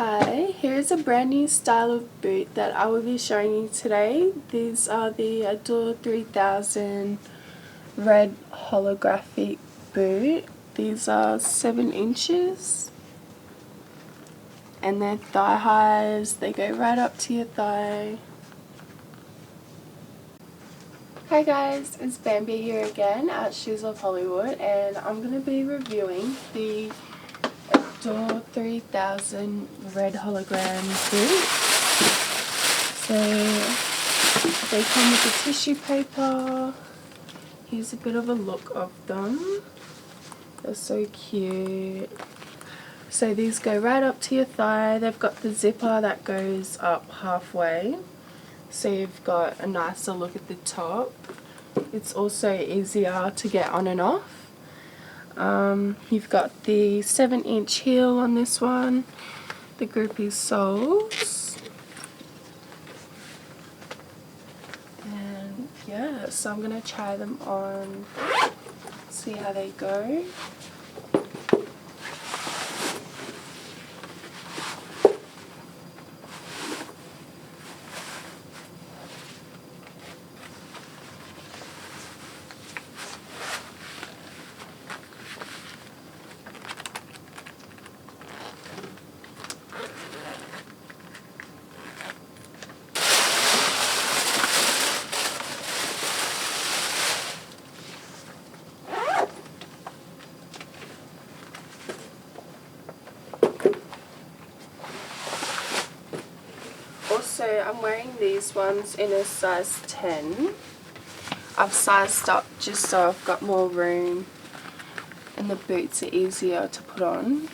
Hi, here's a brand new style of boot that I will be showing you today. These are the ADORE-3000 red holographic boot. These are 7 inches and they're thigh highs. They go right up to your thigh. Hi guys, it's Bambi here again at Shoes of Hollywood, and I'm going to be reviewing the ADORE-3000 red hologram boot. So they come with a tissue paper. Here's a bit of a look of them. They're so cute. So these go right up to your thigh. They've got the zipper that goes up halfway, so you've got a nicer look at the top. It's also easier to get on and off. You've got the 7-inch heel on this one, the grippy soles, and yeah, so I'm going to try them on, see how they go. Also, I'm wearing these ones in a size 10. I've sized up just so I've got more room and the boots are easier to put on.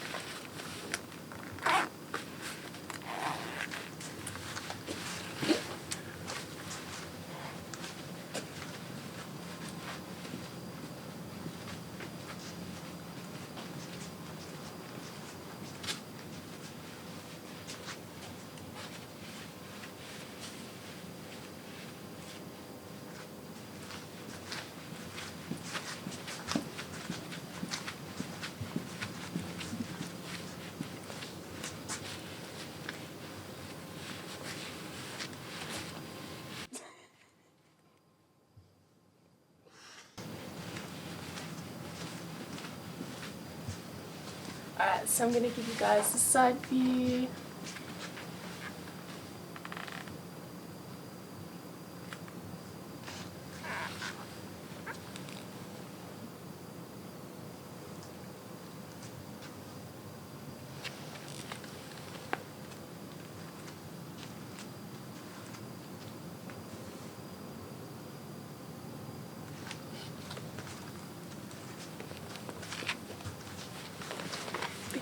Alright, so I'm going to give you guys a side view.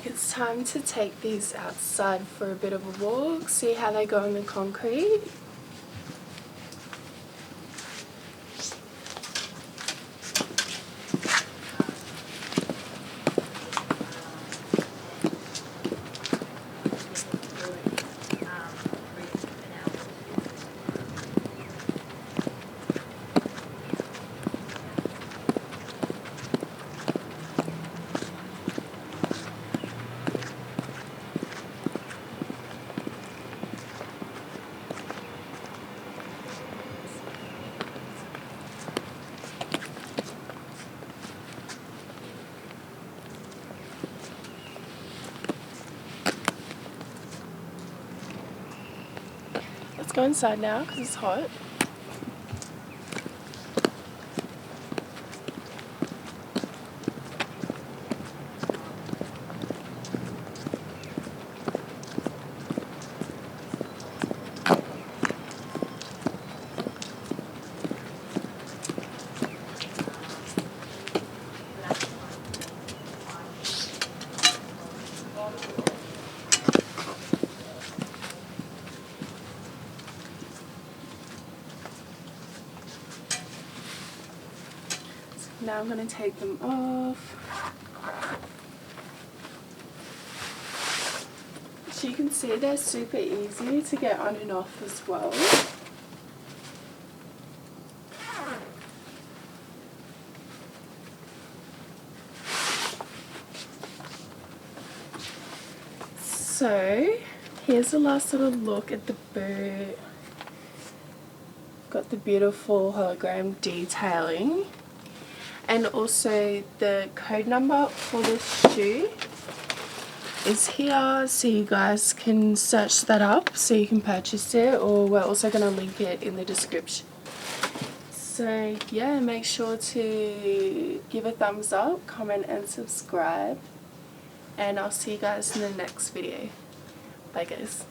It's time to take these outside for a bit of a walk, see how they go in the concrete. Let's go inside now because it's hot. Now I'm going to take them off. So you can see they're super easy to get on and off as well. So Here's the last little look at the boot. Got the beautiful hologram detailing, and also the code number for this shoe is here, so you guys can search that up so you can purchase it, or we're also going to link it in the description. So yeah, make sure to give a thumbs up, comment and subscribe, and I'll see you guys in the next video. Bye guys.